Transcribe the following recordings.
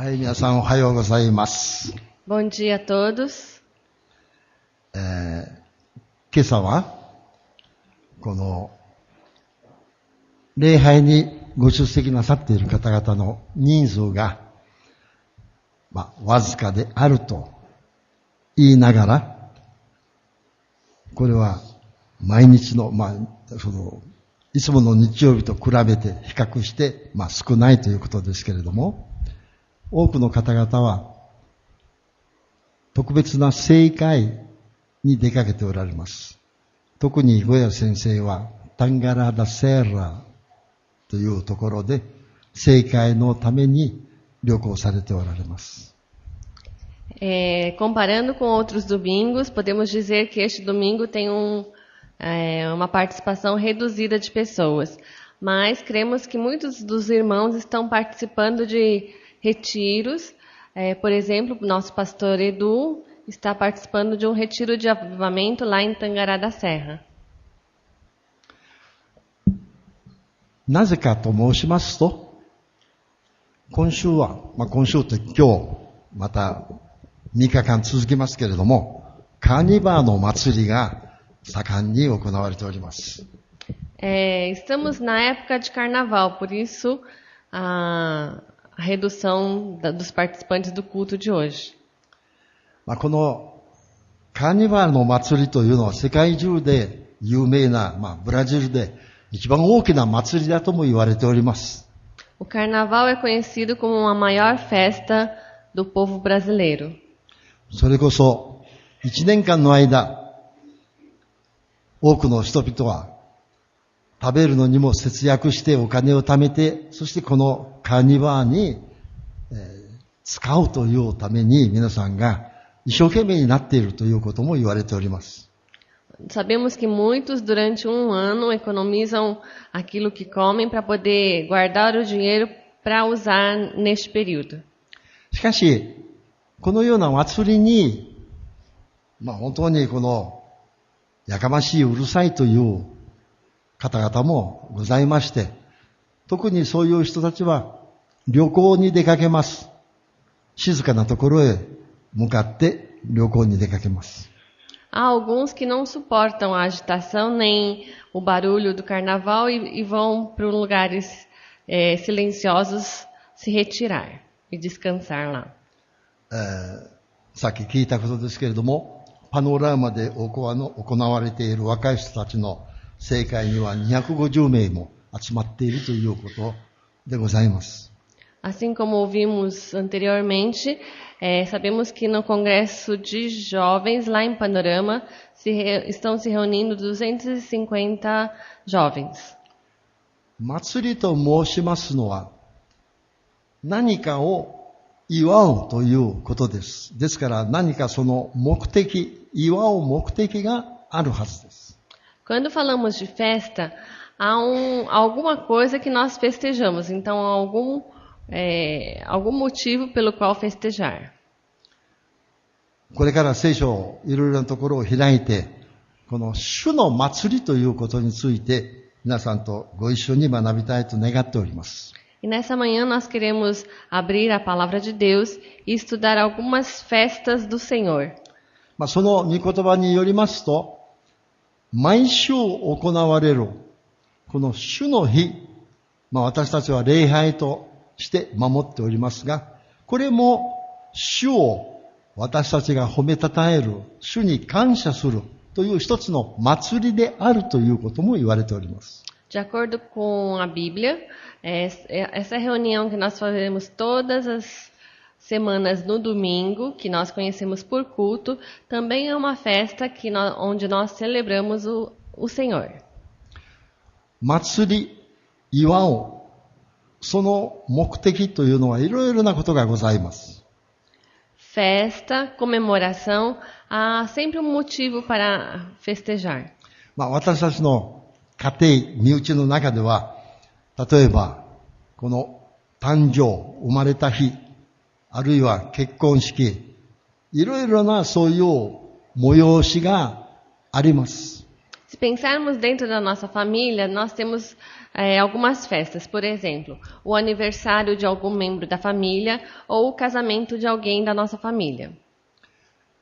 はい、皆さんおはようございます。Bom dia a todos. 今朝は、この、礼拝にご出席なさっている方々の人数が、わずかであると言いながら、これは毎日の、いつもの日曜日と比べて比較して、少ないということですけれども、多くの方々は特別な聖会に出かけておられます。特にゴヤ先生はタンガラダセーラというところで聖会のために旅行されておられます。Comparando com outros domingos, podemos dizer que este domingo tem uma participação reduzida de pessoas. Mas cremos que muitos dos irmãos estão participando de retiros. Por exemplo, nosso pastor Edu está participando de um retiro de avivamento lá em Tangará da Serra. なぜかと申しますと、今週と今日、また3日間続きますけれども、カーニバーの祭りが盛んに行われております。Estamos na época de carnaval, por isso a redução dos participantes do culto de hoje. このカーニバルの祭りというのは世界中で有名な、ブラジルで一番大きな祭りだとも言われております。O carnaval é conhecido como a maior festa do povo brasileiro. それこそ1年間の間、多くの人々は食べるのにも節約してお金を貯めて、そしてこのカーニバーに、使うというために皆さんが一生懸命になっているということも言われております。Sabemos que muitos durante um ano economizam aquilo que comem para poder guardar o dinheiro para usar neste período. しかし、このような祭りに、本当にこのやかましいうるさいという方々もございまして、特にそういう人たちは旅行に出かけます。静かなところへ向かって旅行に出かけます。Há alguns que não suportam a agitação nem o barulho do carnaval e vão para lugares silenciosos se retirar e descansar lá. さっき聞いたことですけれども、パノラマで行われている若い人たちの聖会には250名も集まっているということでございます。Assim como ouvimos anteriormente, sabemos que no congresso de jovens lá em Panorama estão se reunindo 250 jovens. 祭りと申しますのは何かを祝うということです。ですから何かその祝う目的があるはずです。Quando falamos de festa, há alguma coisa que nós festejamos. Então, algum motivo pelo qual festejar. これから聖書いろいろなところを開いて、この主の祭りということについて皆さんとご一緒に学びたいと願っております。E nessa manhã nós queremos abrir a palavra de Deus e estudar algumas festas do Senhor. その御言葉によりますと、毎週行われるこの主の日、私たちは礼拝として守っておりますが、これも主を私たちが褒めたたえる、主に感謝するという一つの祭りであるということも言われております。De acordo com a Bíblia, essa reunião que nós fazemos todas as semanas no domingo, que nós conhecemos por culto, também é uma festa onde nós celebramos o Senhor. 祭り、祝う、その目的というのはいろいろなことがございます。Festa, comemoração, há sempre um motivo para festejar. 私たちの家庭、身内の中では、例えば、この誕生、生まれた日、あるいは結婚式、いろいろなそういう催しがあります。Se pensarmos dentro da nossa família, nós temos algumas festas. Por exemplo, o aniversário de algum membro da família ou o casamento de alguém da nossa família.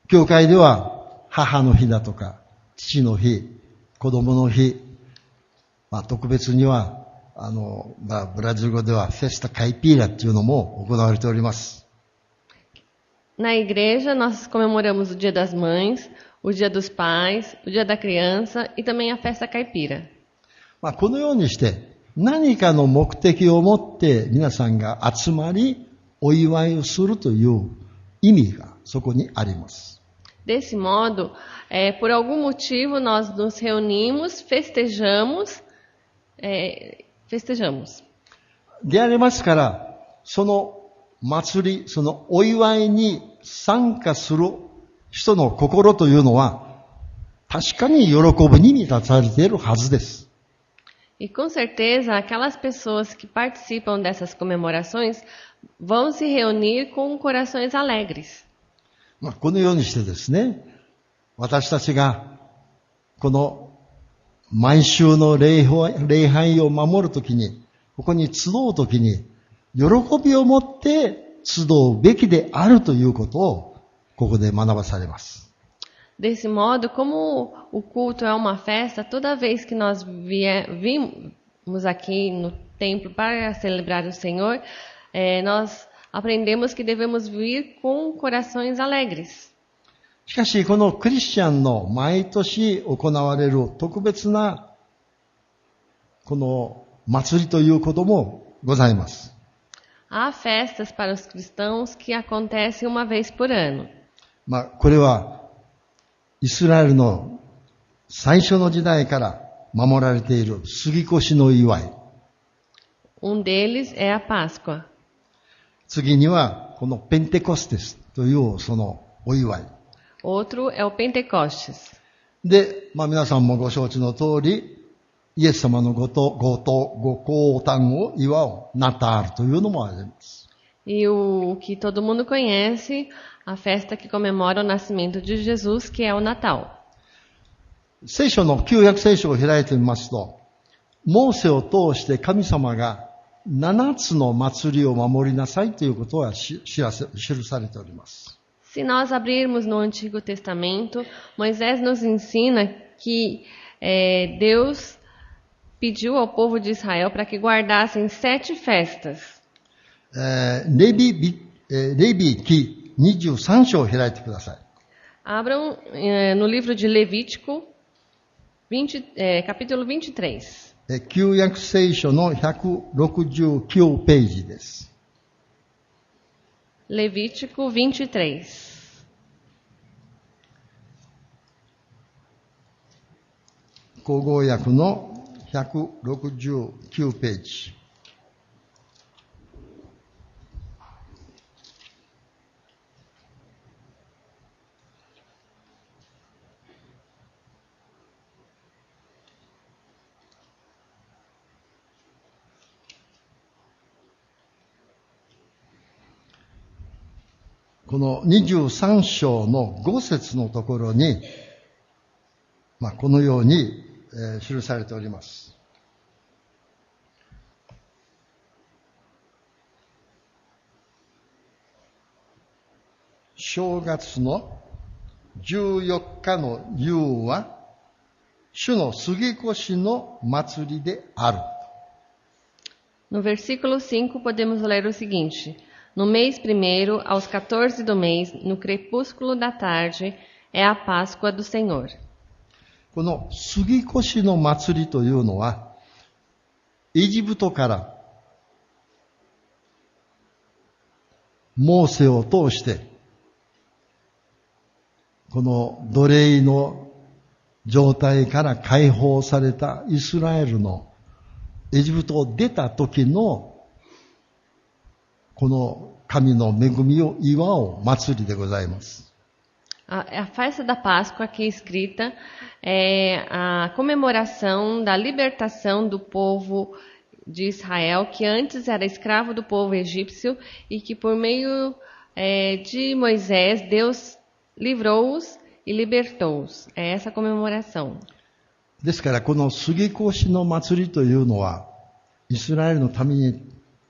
教会では母の日だとか、父の日、子供の日、特別には、ブラジル語ではフェスタカイピーラっていうのも行われております。Na igreja, nós comemoramos o Dia das Mães, o Dia dos Pais, o Dia da Criança e também a festa caipira. このようにして、何かの目的を持って皆さんが集まり、お祝いをするという意味がそこにあります。Desse modo, por algum motivo, nós nos reunimos, festejamos. でありますから、その祭り、そのお祝いに参加する人の心というのは、確かに喜びに満たされているはずです。E com certeza, aquelas pessoas que participam dessas comemorações vão se reunir com corações alegres. このようにしてですね、私たちがこの毎週の礼拝を守るときに、ここに集うときに、喜びを持って集うべきであるということを、ここで学ばされます。Desse modo, como o culto é uma festa, toda vez que nós vimos aqui no templo para celebrar o Senhor, nós aprendemos que devemos vir com corações alegres. しかし、このクリスチャンの毎年行われる特別なこの祭りということもございます。Há festas para os cristãos que acontecem uma vez por ano. これはイスラエルの最初の時代から守られている杉越の祝い。Deles é a Páscoa. 次にはこのペンテコステスというそのお祝い。Outro é o Pentecostes. で、皆さんもご承知の通り、イエス様のご降誕を祝うナタールというのもあります。E o que todo mundo conhece, a festa que comemora o nascimento de Jesus, que é o Natal. 聖書の旧約聖書を開いてみますと、モーセを通して神様が7つの祭りを守りなさいということは記されております。Se nós abrirmos no Antigo Testamento, Moisés nos ensina que Deus pediu ao povo de Israel para que guardassem 7 festas. レビ記23章を開いてください。Abram no livro de Levítico, capítulo 23. 旧約聖書の169ページです。Levítico 23. 口語訳の169ページ。この23章の5節のところに、このように、記されております。正月の14日の夕は、主の杉越の祭りである。No versículo 5 podemos ler o seguinte: No mês primeiro, aos 14 do mês, no crepúsculo da tarde, é a Páscoa do Senhor. この杉越の祭りというのは、エジプトからモーセを通して、この奴隷の状態から解放されたイスラエルのエジプトを出た時のこの神の恵みを祝う祭りでございます。A festa da Páscoa aqui escrita é a comemoração da libertação do povo de Israel, que antes era escravo do povo egípcio e que por meio de Moisés, Deus livrou-os e libertou-os. É essa comemoração. ですから、この杉越の祭りというのは、イスラエルの民に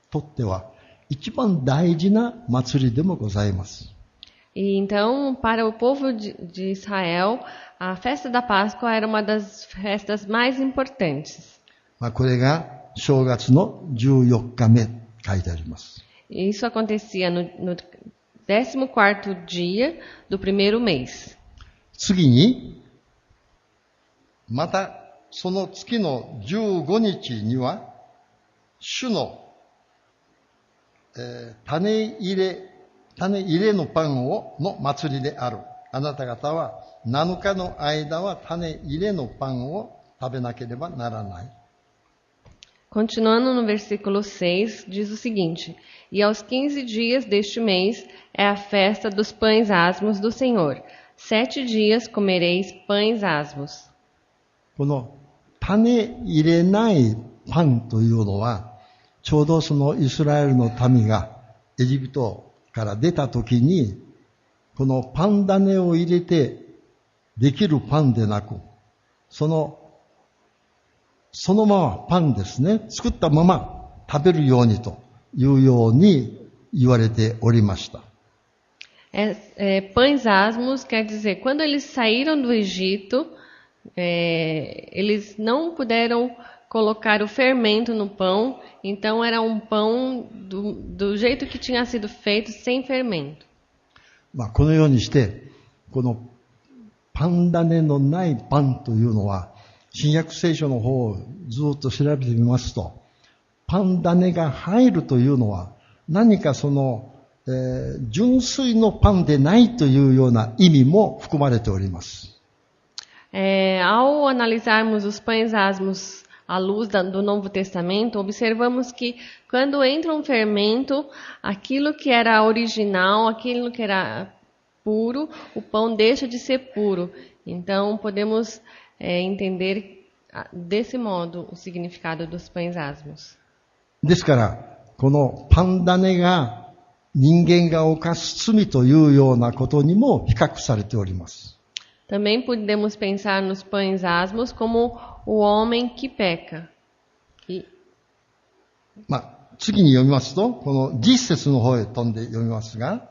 とっては、一番大事な祭りでもございます。E então, para o povo de Israel, a festa da Páscoa era uma das festas mais importantes. これが正月の14日目、書いてあります。Isso acontecia no 14º dia do primeiro mês. 次に、またその月の15日には、主の、種入れのパンの祭りである。あなた方は7日の間は種入れのパンを食べなければならない。Continuando no versículo 6, diz o seguinte: E aos 15 dias deste mês é a festa dos pães asmos do Senhor. 7 dias comereis pães asmos. この種入れないパンというのは、ちょうどそのイスラエルの民がエジプトから出たときに、このパン種を入れてできるパンでなく、そのままパンですね、作ったまま食べるようにというように言われておりました。Pães asmos quer dizer, quando eles saíram do Egito, eles não puderam colocar o fermento no pão, então era um pão do jeito que tinha sido feito, sem fermento. このようにして、このパン種のないパンというのは、新約聖書の方をずっと調べてみますと、パン種が入るというのは、何かその、純粋のパンでないというような意味も含まれております。Ao analisarmos os pães asmos à luz do Novo Testamento, observamos que quando entra um fermento, aquilo que era original, aquilo que era puro, o pão deixa de ser puro. Então, podemos entender desse modo o significado dos pães asmos. ですから、このパン種が人間が犯す罪というようなことにも比較されております。Também podemos pensar nos pães asmos como o homem que peca. 次に読みますと、この実節の方へ飛んで読みますが、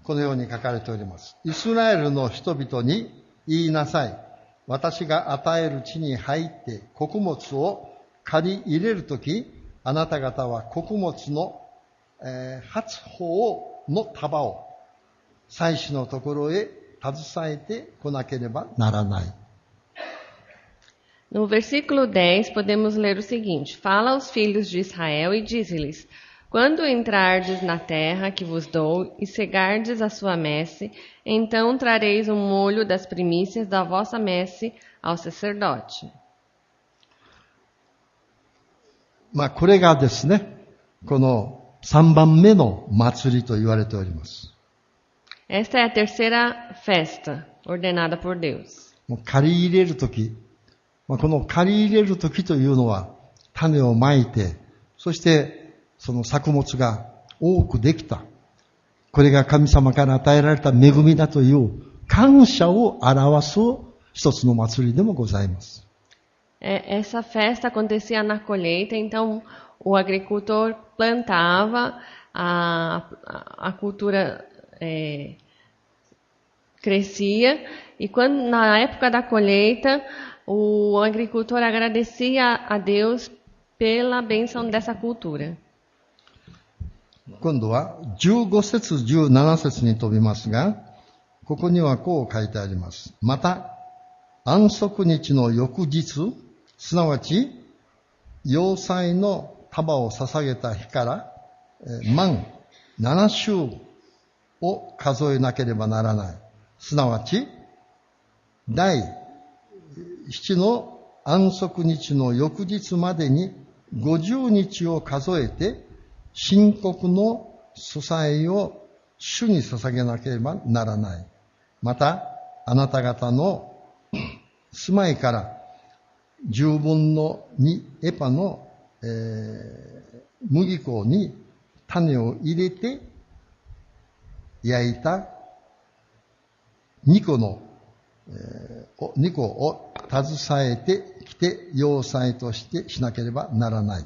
このように書かれております。イスラエルの人々に言いなさい。私が与える地に入って穀物を刈り入れるとき、あなた方は穀物の、初穂の束を祭司のところへ携えてこなければならない。No versículo 10, podemos ler o seguinte: Fala aos filhos de Israel e dize-lhes: Quando entrardes na terra que vos dou e cegardes a sua messe, então trareis um molho das primícias da vossa messe ao sacerdote. これがですね、この3番目の祭りと言われております。Esta é a terceira festa ordenada por Deus. 刈り入れるとき、この刈り入れるときというのは、種をまいて、そしてその作物が多くできた。これが神様から与えられた恵みだという感謝を表す一つの祭りでもございます。Essa festa acontecia na colheita, então o agricultor plantava, a cultura crescia, e quando na época da colheita, o agricultor agradecia a Deus pela bênção dessa cultura. 今度は15節17節に飛びますが、ここにはこう書いてあります。また、安息日の翌日、すなわち、要塞の束を捧げた日から、満7週を数えなければならない。すなわち、第7の安息日の翌日までに50日を数えて、申告の捧げを主に捧げなければならない。また、あなた方の住まいから10分の2エパの、麦粉に種を入れて焼いた2個を携えてきて要塞としてしなければならない。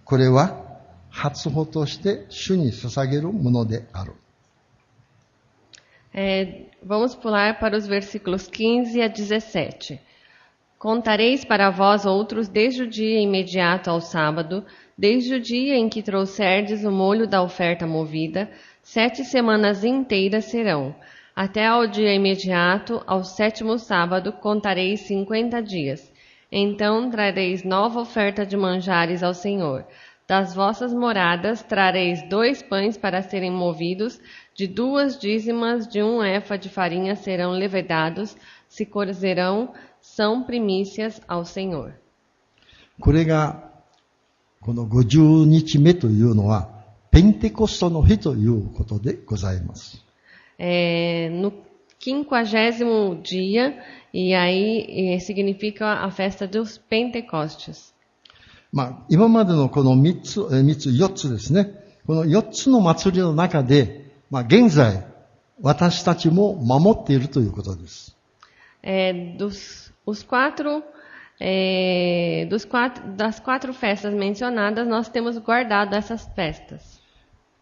これは初歩として主に捧げるものである。Vamos pular para os versículos 15 a 17. Contareis para vós outros desde o dia imediato ao sábado, desde o dia em que trouxerdes o molho da oferta movida, 7 semanas inteiras serão. Até ao dia imediato, ao 7º sábado, contareis 50 dias. Então trareis nova oferta de manjares ao Senhor. Das vossas moradas trareis 2 pães para serem movidos, de 2 dízimas de 1 efa de farinha serão levedados, se cozerão, são primícias ao Senhor. これが、この50日目というのは、ペンテコストの日ということでございます。No 50º dia, e aí significa a festa dos Pentecostes. 今までのこの4つですね。この4つの祭りの中で、現在、私たちも守っているということです。Das 4 festas mencionadas, nós temos guardado essas festas.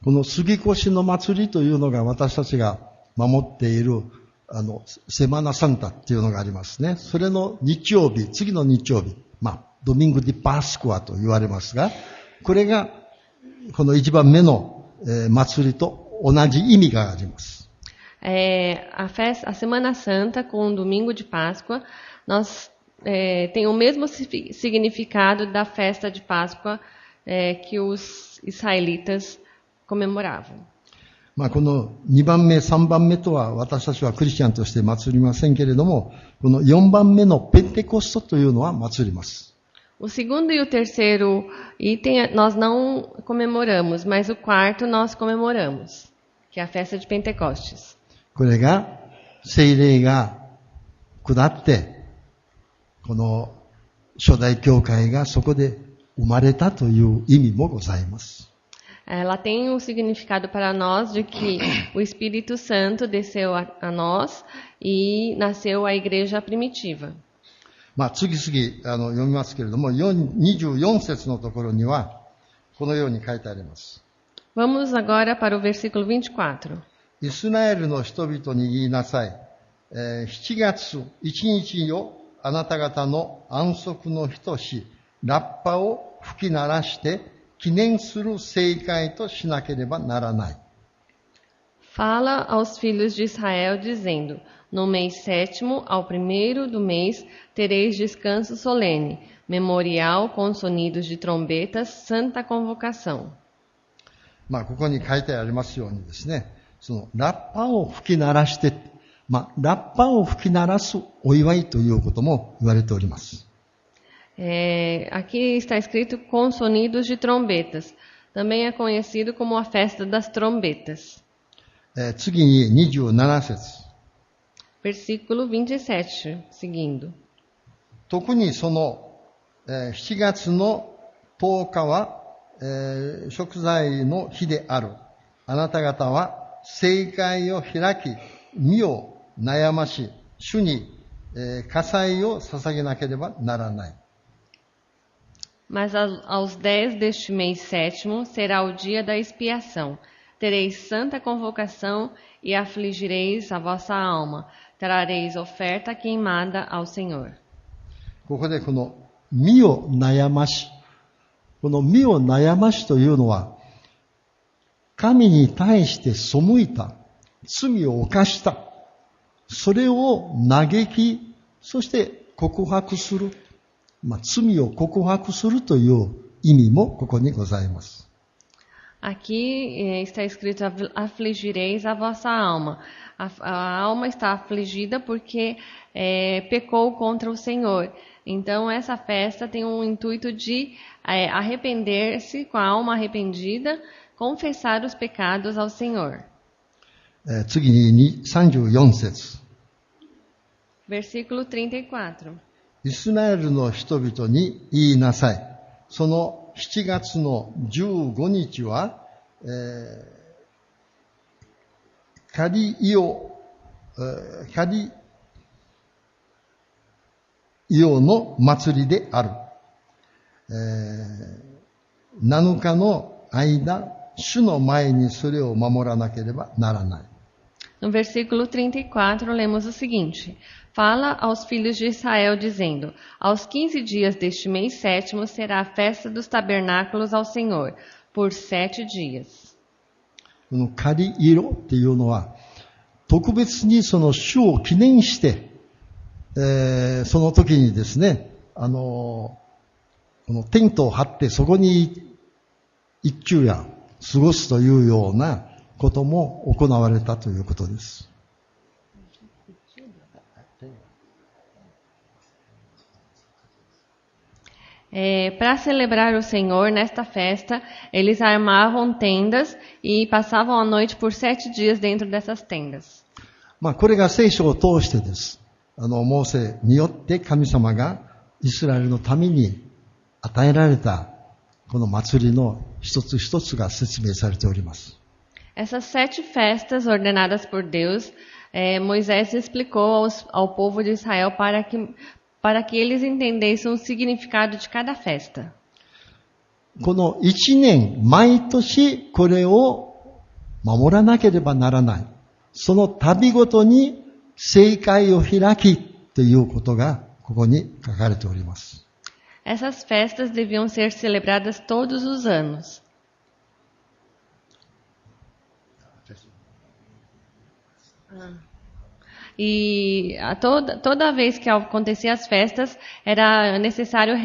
この杉越の祭りというのが私たちが守っている、セマナサンタっていうのがありますね。それの日曜日、次の日曜日、ドミング・ディ・パスクワと言われますが、これがこの一番目の、祭りと同じ意味があります。A Semana Santa com o Domingo de Páscoa, tem o mesmo significado da festa de Páscoa que os israelitas comemoravam. この2番目、3番目とは私たちはクリスチャンとして祭りませんけれども、この4番目のペンテコストというのは祭ります。O segundo e o terceiro item nós não comemoramos, mas o quarto nós comemoramos, que é a festa de Pentecostes. これが聖霊が下って、この初代教会がそこで生まれたという意味もございます。Ela tem um significado para nós de que o Espírito Santo desceu a nós e nasceu a igreja primitiva. 次々読みますけれども、24節のところにはこのように書いてあります。Vamos agora para o versículo 24. イスラエルの人々に言いなさい。7月1日よ、あなた方の安息の日とし、ラッパを吹き鳴らして記念する聖会としなければならない。Fala aos filhos de Israel, dizendo: No mês 7º, ao 1º do mês, tereis descanso solene, memorial com sonidos de trombetas, santa convocação. ここに書いてありますようにですね、そのラッパを吹き鳴らして、ラッパを吹き鳴らすお祝いということも言われております。Aqui está escrito com sonidos de trombetas. Também é conhecido como a festa das trombetas. 次に27節。Versículo 27, seguindo. 特にその、7月の10日は、贖罪の日である。あなた方は聖会を開き、身を悩まし、主に、火祭を捧げなければならない。Mas aos 10 deste mês 7º será o dia da expiação. Tereis santa convocação e afligireis a vossa alma. Trareis oferta queimada ao Senhor. ここでこの身を悩まし、この身を悩ましというのは、神に対して背いた、罪を犯した、それを嘆き、そして告白する、罪を告白するという意味もここにございます。Aqui está escrito: afligireis a vossa alma. A alma está afligida porque pecou contra o Senhor. Então, essa festa tem um intuito de arrepender-se com a alma arrependida, confessar os pecados ao Senhor. 次に34節。Versículo 34. イスラエルの人々に言いなさい。その7月の15日は、カリようの祭りである。7日の間、主の前にそれを守らなければならない。No versículo 34, lemos o seguinte: Fala aos filhos de Israel, dizendo: Aos 15 dias deste mês sétimo será a festa dos tabernáculos ao Senhor, por 7 dias. この仮色っていうのは、特別にその主を記念して、その時にですね、このテントを張ってそこに一昼夜過ごすというようなことも行われたということです。Para celebrar o Senhor nesta festa, eles armavam tendas e passavam a noite por 7 dias dentro dessas tendas. これが聖書を通してです。モーセによって神様がイスラエルのために与えられたこの祭りの一つ一つが説明されております。Essas 7 festas ordenadas por Deus, Moisés explicou ao povo de Israel para que eles entendessem o significado de cada festa. この1年、毎年これを守らなければならない。その度ごとに聖会を開きということがここに書かれております。Essas festas deviam ser celebradas todos os anos. E toda vez que acontecia as festas, era necessário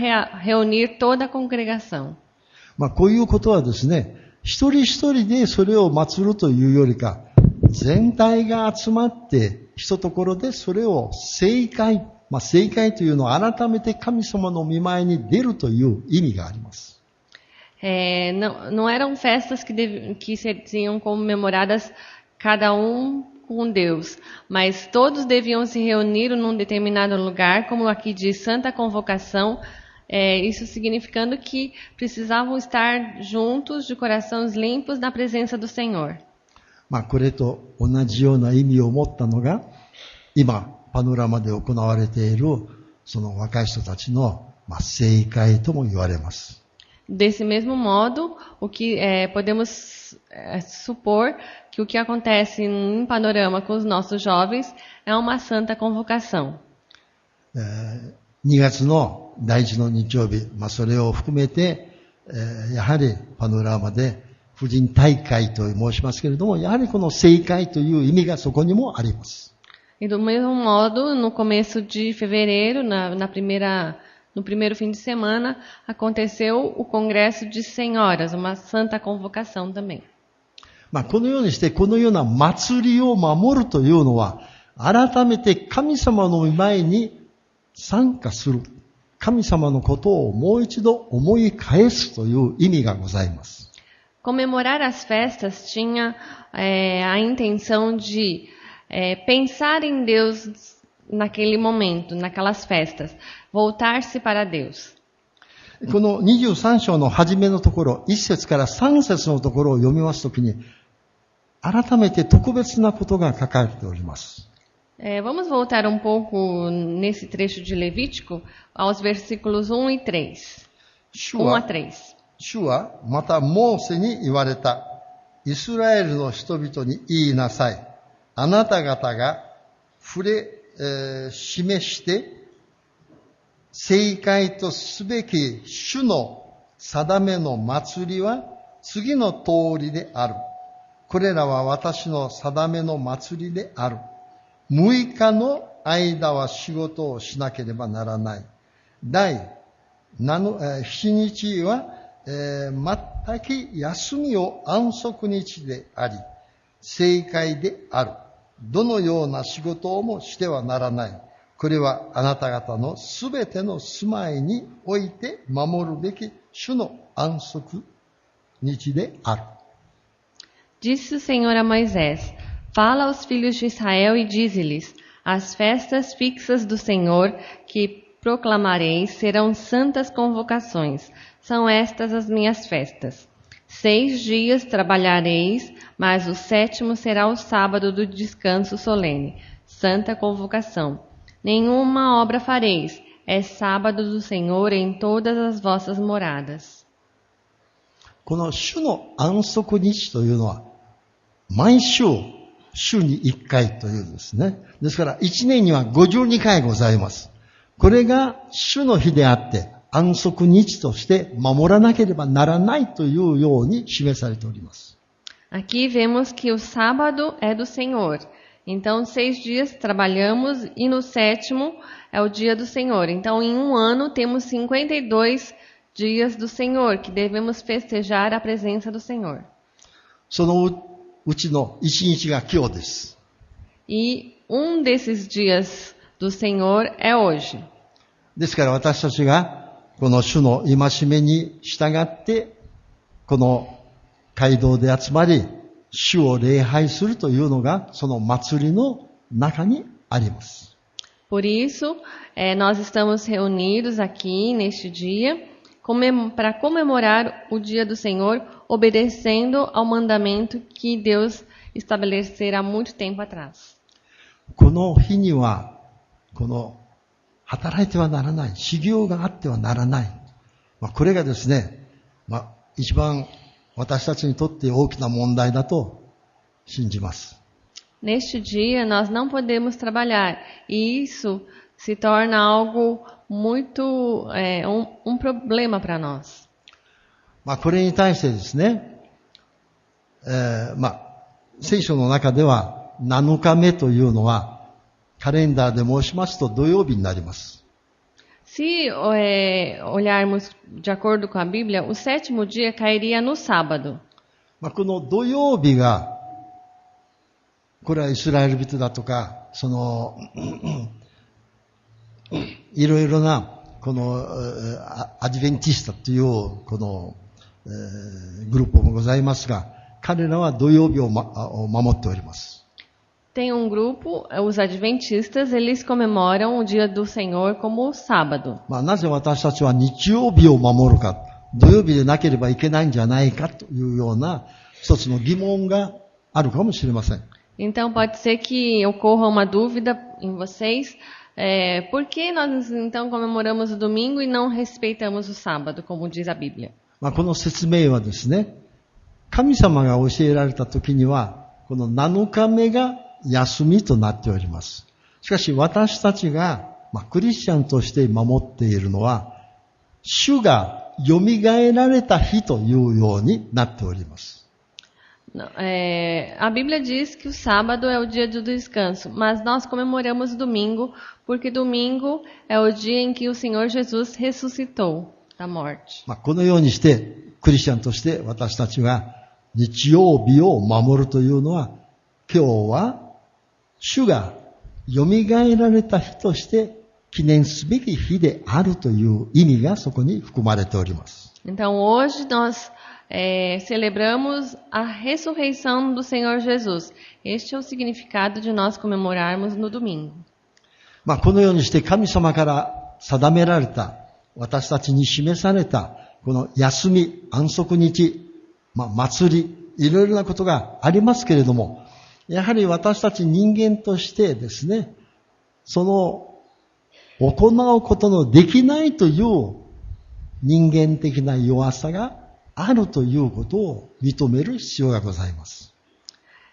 reunir toda a congregação. こういうことはですね、一人一人でそれを祀るというよりか、全体が集まって一ところでそれを聖会、聖会というのは改めて神様の御前に出るという意味があります。Não eram festas que seriam comemoradas cada com Deus, mas todos deviam se reunir num determinado lugar, como aqui diz Santa Convocação, isso significando que precisavam estar juntos, de corações limpos, na presença do Senhor. これと同じような意味を持ったのが、今パノラマで行われているその若い人たちの聖会とも言われます。Desse mesmo modo, o que podemos supor que o que acontece em Panorama com os nossos jovens é uma santa convocação. 2月の第1の日曜日、それを含めて、やはりパノラマで婦人大会と申しますけれども、やはりこの聖会という意味がそこにもあります。E do mesmo modo, no começo de fevereiro, no primeiro fim de semana, aconteceu o Congresso de Senhoras, uma santa convocação também. このようにして、このような祭りを守るというのは、改めて神様の前に参加する。神様のことをもう一度思い返すという意味がございます。Comemorar as festas tinha a intenção de pensar em Deus naquele momento, naquelas festas, voltar-se para Deus. この23章の初めのところ、1節から3節のところを読みますときに、改めて特別なことが書かれております。Vamos voltar um pouco nesse trecho de Levítico aos versículos 1 e 3. 1 a 3. 主はまたモーセに言われた。イスラエルの人々に言いなさい。あなた方が示して聖会とすべき主の定めの祭りは次の通りである。これらは私の定めの祭りである。6日の間は仕事をしなければならない。第7日は、全く休みを安息日であり、聖会である。どのような仕事をもしてはならない。これはあなた方のすべての住まいにおいて守るべき主の安息日である。Disse o Senhor a Moisés: Fala aos filhos de Israel e dize-lhes: As festas fixas do Senhor que proclamareis serão santas convocações. São estas as minhas festas. 6 dias trabalhareis, mas o 7º será o sábado do descanso solene, santa convocação. Nenhuma obra fareis, é sábado do Senhor em todas as vossas moradas. この主の安息日というのは、毎週、週に1回というですね。ですから、1年には52回ございます。これが主の日であって、安息日として守らなければならないというように示されております。Aqui vemos que o sábado é do Senhor. Então, 6 dias trabalhamos e no 7º é o dia do Senhor. Então, em um ano temos 52 dias do Senhor, que devemos festejar a presença do Senhor. そのうちの1日が今日です。E um desses dias do Senhor é hoje. ですから私たちがこの主の戒めに従って、この街道で集まり、主を礼拝するというのが、その祭りの中にあります。Por isso, nós estamos reunidos aqui neste dia para comemorar o dia do Senhor, obedecendo ao mandamento que Deus estabelecera há muito tempo atrás. この日には、この働いてはならない、修行があってはならない。これがですね、一番私たちにとって大きな問題だと信じます。Neste dia nós não podemos trabalhar e isso se torna algo muito um problema para nós. これに対してですね、聖書の中では7日目というのはカレンダーで申しますと土曜日になります。Se olharmos de acordo com a Bíblia, o 7º dia cairia no sábado. この土曜日が、これはイスラエル人だとか、いろいろな、このアディベンティスタという、この、グループもございますが、彼らは土曜日を守っております。Tem um grupo, os adventistas, eles comemoram o dia do Senhor como o sábado. なぜ私たちは日曜日を守るか、土曜日でなければいけないんじゃないかというような一つの疑問があるかもしれません。Então pode ser que ocorra uma dúvida em vocês, por que nós então comemoramos o domingo e não respeitamos o sábado, como diz a Bíblia? この説明はですね、神様が教えられた時には、この7日目が休みとなっております。しかし私たちが、クリスチャンとして守っているのは、主が蘇られた日というようになっております。A Bíblia diz que o sábado é o dia do descanso, mas nós comemoramos domingo, porque domingo é o dia em que o Senhor Jesus ressuscitou da morte. このようにして、クリスチャンとして私たちが日曜日を守るというのは、今日は主が蘇られた日として記念すべき日であるという意味がそこに含まれております。Então hoje nós celebramos a ressurreição do Senhor Jesus. Este é o significado de nós comemorarmos no domingo. このようにして神様から定められた、私たちに示されたこの休み、安息日、祭り、いろいろなことがありますけれども、やはり私たち人間としてですね、その行うことのできないという人間的な弱さがあるということを認める必要がございます。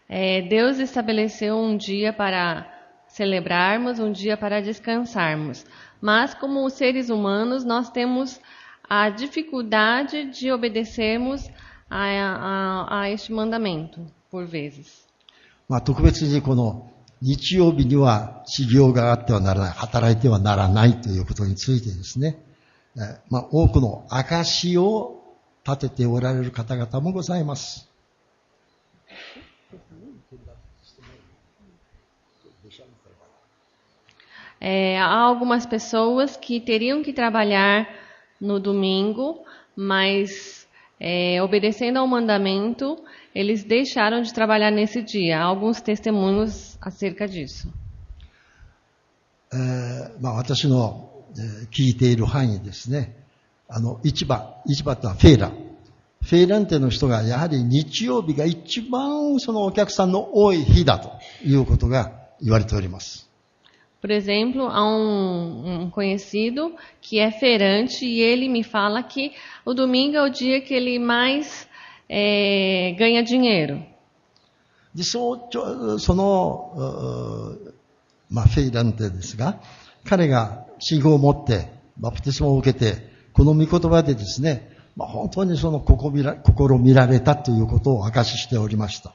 Deus estabeleceu um dia para celebrarmos, um dia para descansarmos. Mas como seres humanos, nós temos a dificuldade de obedecermos a este mandamento, por vezes. 特別にこの日曜日には修行があってはならない、働いてはならないということについてですね、多くの証を立てておられる方々もございます。Há algumas pessoas que teriam que trabalhar no domingo, mas obedecendo ao mandamento, eles deixaram de trabalhar nesse dia. Há alguns testemunhos acerca disso. 私の聞いている範囲ですね。市場というのはフェーラン。フェーランテの人がやはり日曜日が一番そのお客さんの多い日だということが言われております。Por exemplo, há um conhecido que é feirante e ele me fala que o domingo é o dia que ele mais ganha dinheiro. で、その、フェイランテですが、彼が信仰を持ってバプテスマを受けて、この御言葉でですね、本当にその心見られたということを証ししておりました。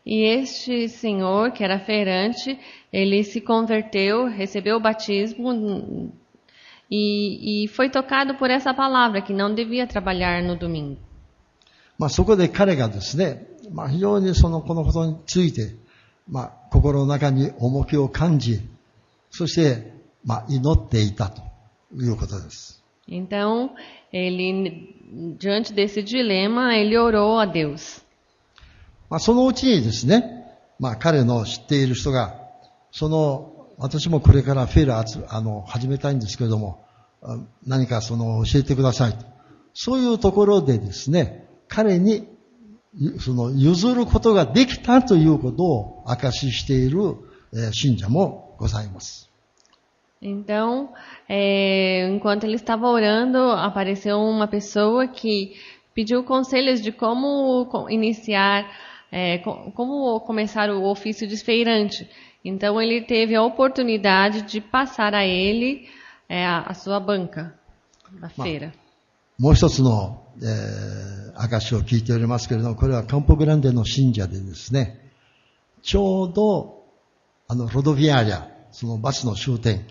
E este senhor, que era feirante, ele se converteu, recebeu o batismo e foi tocado por essa palavra, que não devia trabalhar no domingo. そこで彼がですね、非常にこのことについて、心の中に重きを感じ、そして、祈っていたということです。Então, ele, diante desse dilema, ele orou a Deus. そのうちにですね、彼の知っている人が、私もこれからフェラ始めたいんですけれども、何か教えてくださいと。そういうところでですね、彼に、譲ることができたということを証ししている信者もございます。Então, enquanto ele estava orando, apareceu uma pessoa que pediu conselhos de como iniciar, como começar o ofício de feirante. Então, ele teve a oportunidade de passar a ele a sua banca da feira. もう一つの、証を聞いておりますけれども、これはカンポグランデの信者でですね、ちょうどロドビアリア、そのバスの終点、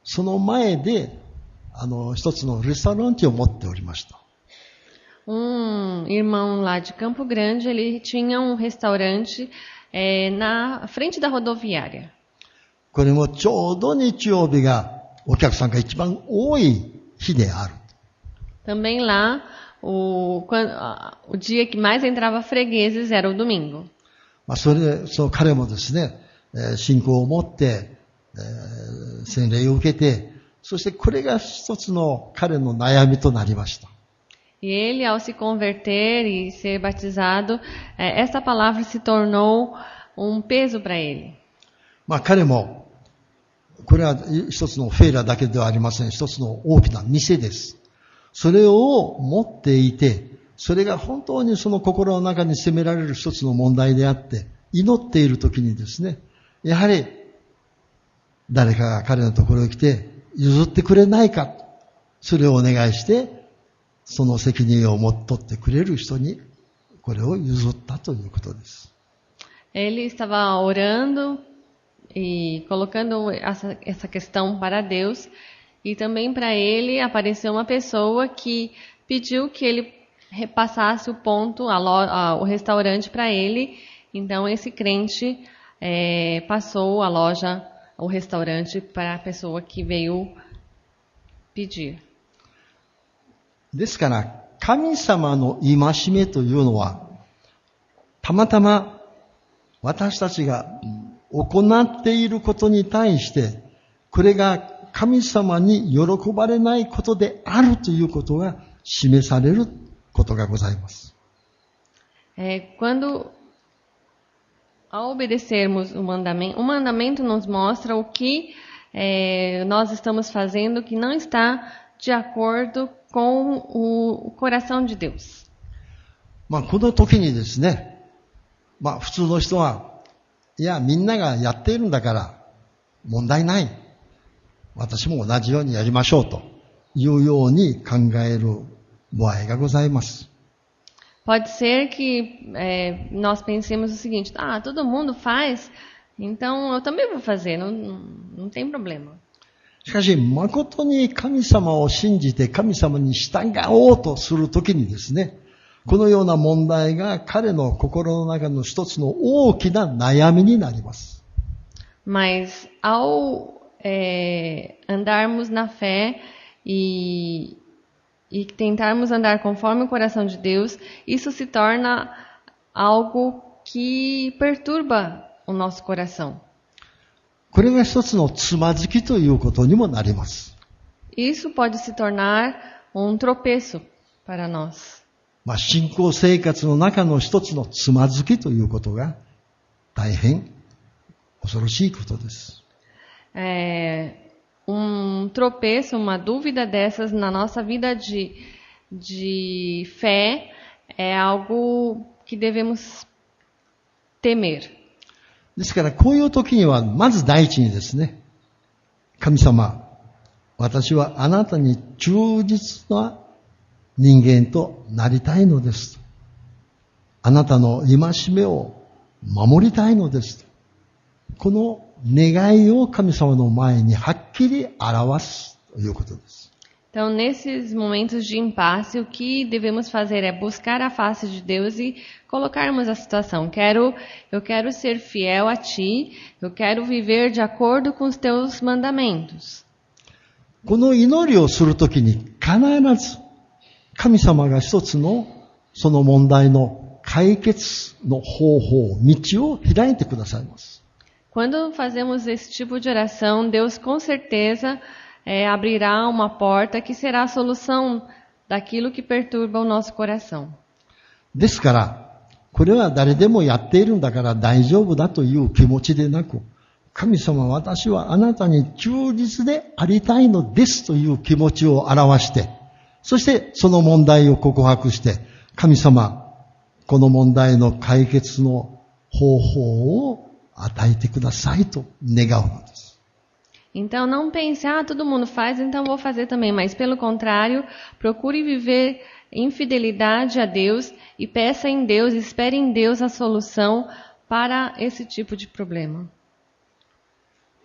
その前で一つのレストランを持っておりました。Irmão lá de Campo Grande, ele tinha restaurante na frente da rodoviária. これもちょうど日曜日がお客さんが一番多い日である。Também lá, o dia que mais entrava fregueses era o domingo. 彼もですね、信仰を持って、洗礼を受けて、そしてこれが一つの彼の悩みとなりました。E ele, ao se converter e ser batizado, essa palavra se tornou peso para ele. 彼も、これは一つのフェイラだけではありません。一つの大きな店です。それを持っていて、それが本当にその心の中に責められる一つの問題であって、祈っているときにですね、やはり誰かが彼のところに来て譲ってくれないか、それをお願いして、その責任を取ってくれる人にこれを譲ったということです。Ele estava orando e colocando essa questão para Deus, e também para ele apareceu uma pessoa que pediu que ele repassasse o ponto, o restaurante para ele. Então esse crente passou a loja, o restaurante para a pessoa que veio pedir. ですから、神様の戒めというのは、たまたま私たちが行っていることに対して、これが神様に喜ばれないことであるということが示されることがございます。Quando ao obedecermos o mandamento nos mostra o que nós estamos fazendo que não está de acordo com o coração de Deus. この時にですね、普通の人は、いや、みんながやっているんだから問題ない。私も同じようにやりましょうというように考える場合がございます。Pode ser que nós pensemos o seguinte: todo mundo faz, então eu também vou fazer, não tem problema. しかし、誠に神様を信じて神様に従おうとするときにですね、このような問題が彼の心の中の一つの大きな悩みになります。Mas ao andarmos na fé e tentarmos andar conforme o coração de Deus, isso se torna algo que perturba o nosso coração. これが一つのつまずきということにもなります。Isso pode se tornar tropeço para nós. 信仰生活の中の一つのつまずきということが大変恐ろしいことです。um tropeço, uma dúvida dessas na nossa vida de fé é algo que devemos temer. ですから、こういう時には、まず第一にですね、神様、私はあなたに忠実な人間となりたいのです。あなたの戒めを守りたいのです。この願いを神様の前にはっきり表すということです。Então, nesses momentos de impasse, o que devemos fazer é buscar a face de Deus e colocarmos a situação. Eu quero ser fiel a Ti, eu quero viver de acordo com os Teus mandamentos. この祈りをするときに必ず神様が一つのその問題の解決の方法、道を開いてくださいます。Quando fazemos esse tipo de oração, Deus com certeza abrirá uma porta que será a solução daquilo que perturba o nosso coração. ですから、これは誰でもやっているんだから大丈夫だという気持ちでなく、神様、私はあなたに忠実でありたいのですという気持ちを表して、そしてその問題を告白して、神様、この問題の解決の方法を与えてくださいと願うのです。Então não pense, todo mundo faz, então vou fazer também. Mas pelo contrário, procure viver em fidelidade a Deus e peça em Deus, espere em Deus a solução para esse tipo de problema.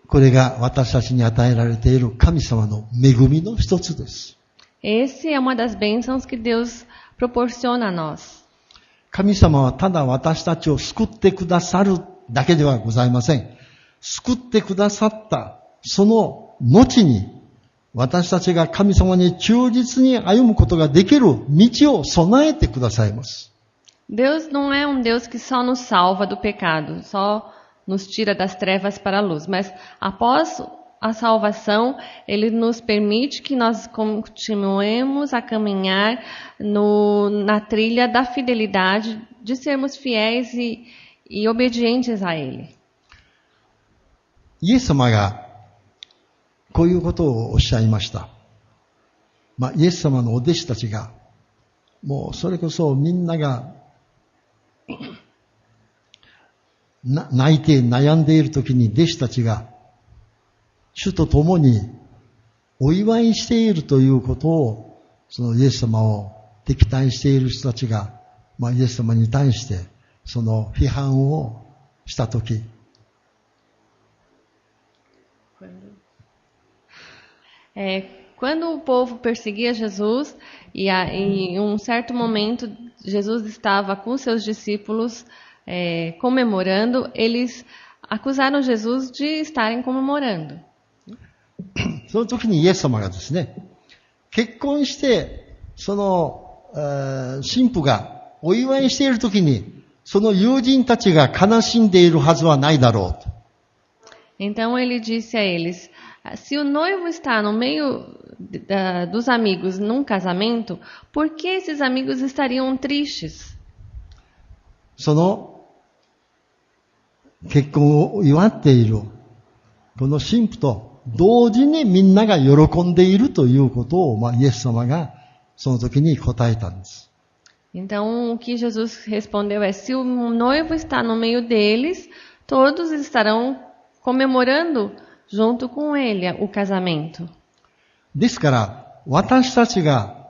これが私たちに与えられている神様の恵みの一つです。Esse é uma das bênçãos que Deus proporciona a nós. 神様はただ私たちを救ってくださるだけではございません。救ってくださったその後に私たちが神様に忠実に歩むことができる道を備えてくださいます。Deus não é um Deus que só nos salva do pecado, só nos tira das trevas para a luz, mas após a salvação, Ele nos permite que nós continuemos a caminhar na trilha da fidelidade, de sermos fiéis e obedientes a Ele. イエス様がこういうことをおっしゃいました。イエス様のお弟子たちが、もうそれこそみんなが泣いて悩んでいるときに弟子たちが主と共にお祝いしているということを、そのイエス様を敵対している人たちが、イエス様に対してその批判をしたとき、Quando o povo perseguia Jesus e em um certo momento Jesus estava com seus discípulos comemorando, eles acusaram Jesus de estarem comemorando. その時にイエス様がですね、結婚してその新婦がお祝いしている時にその友人たちが悲しんでいるはずはないだろうと。Então ele disse a eles: se o noivo está no meio dos amigos num casamento, por que esses amigos estariam tristes? その結婚を祝っているこの新婦と同時にみんなが喜んでいるということを、イエス様がその時に答えたんです。Então o que Jesus respondeu é: se o noivo está no meio deles, todos estarão comemorando junto com ele o casamento. ですから私たちが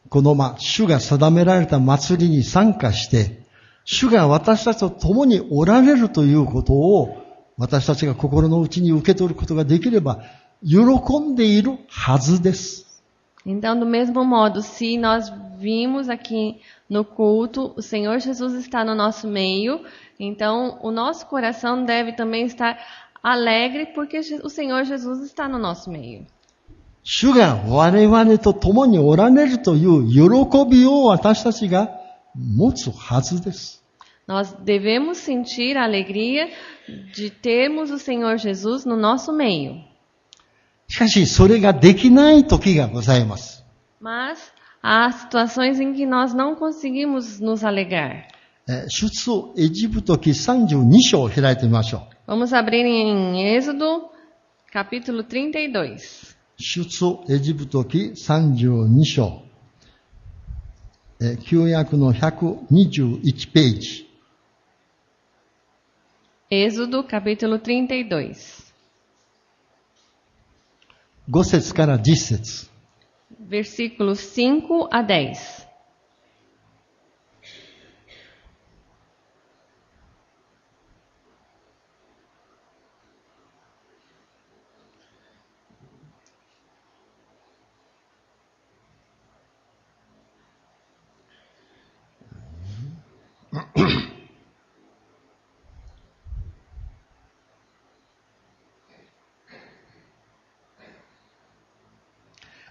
この主が定められた祭りに参加して主が私たちと共におられるということを私たちが心の内に受け取ることができれば喜んでいるはずです。Então, do mesmo modo, se nós vimos aqui no culto, o Senhor Jesus está no nosso meio, então o nosso coração deve também estar alegre porque o Senhor Jesus está no nosso meio. 主が我々と共におられるという喜びを私たちが持つはずです。Nós devemos sentir a alegria de termos o Senhor Jesus no nosso meio. しかしそれができない時がございます。Mas há situações em que nós não conseguimos nos alegrar. 出エジプト記32章を開いてみましょう。Vamos abrir em Êxodo, capítulo 32. 出エジプト記32章。旧約の121ページ。Êxodo, capítulo 32. 5節から10節。Versículos 5 a 10.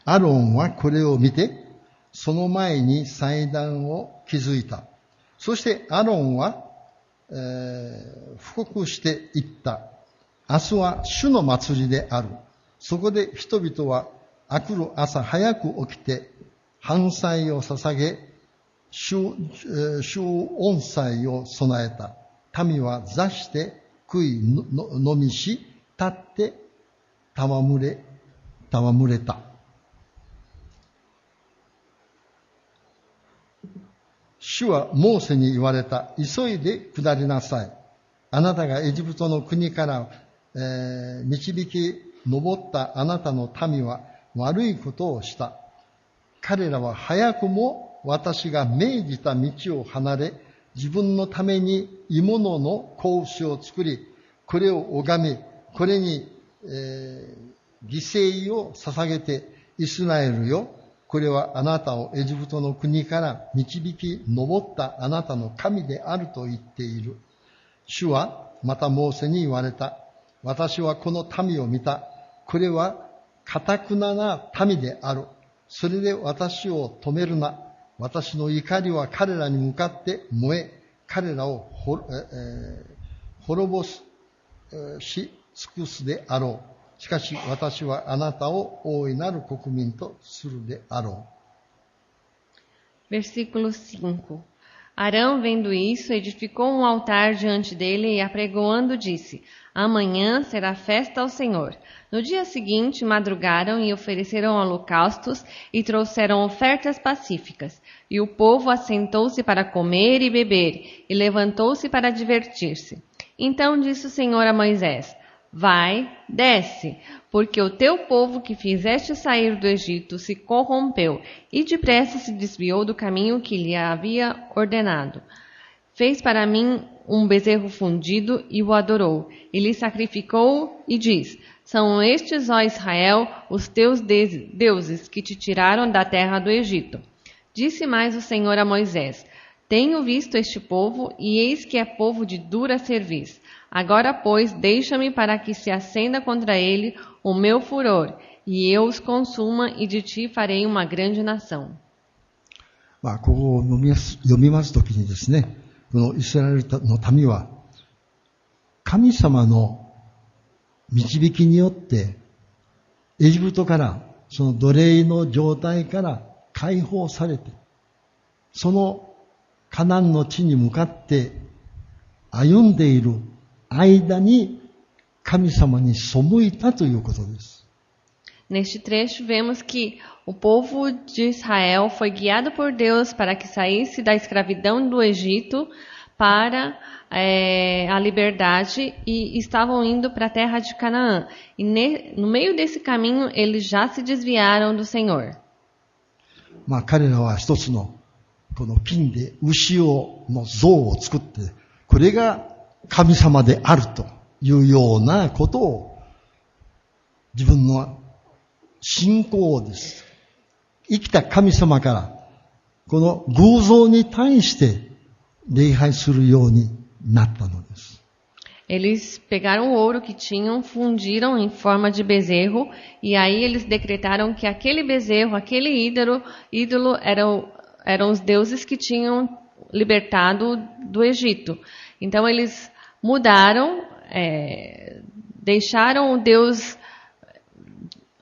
アロンはこれを見て、その前に祭壇を築いた。そしてアロンは、布告していった。明日は主の祭りである。そこで人々は明くる朝早く起きて、燔祭を捧げ、祝恩祭を備えた。民は座して食い飲みし、立って戯れた。主はモーセに言われた。急いで下りなさい。あなたがエジプトの国から、導き上ったあなたの民は悪いことをした。彼らは早くも私が命じた道を離れ、自分のために鋳物の子牛を作り、これを拝み、これに、犠牲を捧げて、イスラエルよ、これはあなたをエジプトの国から導き上ったあなたの神であると言っている。主はまたモーセに言われた。私はこの民を見た。これは堅なな民である。それで私を止めるな。私の怒りは彼らに向かって燃え、彼らを滅ぼし尽くすであろう。しかし私はあなたを大いなる国民とするであろう。Versículo 5. Arão, vendo isso, edificou um altar diante dele e apregoando disse: Amanhã será festa ao Senhor. No dia seguinte madrugaram e ofereceram holocaustos e trouxeram ofertas pacíficas. E o povo assentou-se para comer e beber e levantou-se para divertir-se. Então disse o Senhor a Moisés: Vai, desce, porque o teu povo que fizeste sair do Egito se corrompeu e depressa se desviou do caminho que lhe havia ordenado. Fez para mim um bezerro fundido e o adorou, e lhe sacrificou e diz: São estes, ó Israel, os teus deuses que te tiraram da terra do Egito. Disse mais o Senhor a Moisés: Tenho visto este povo, e eis que é povo de dura cerviz. Agora, pois, deixa-me para que se acenda contra ele o meu furor, e eu os consuma, e de ti farei uma grande nação. ここを読みますときにですね、このイスラエルの民は、神様の導きによって、エジプトから、その奴隷の状態から解放されて、そのカナンの地に向かって歩んでいる間に神様に背いたということです。Neste trecho vemos que o povo de Israel foi guiado por Deus para que saísse da escravidão do Egito para a liberdade e estavam indo para a terra de Canaã. E no meio desse caminho eles já se desviaram do Senhor. 彼らは一つのこの金で牛の像を作って、これが神様であるというようなことを自分の信仰です。生きた神様からこの偶像に対して礼拝するようになったのです。Eles pegaram o ouro que tinham, fundiram em forma de bezerro e aí eles decretaram que aquele bezerro, aquele ídolo eram os deuses que tinham libertado do Egito. Então eles mudaram, deixaram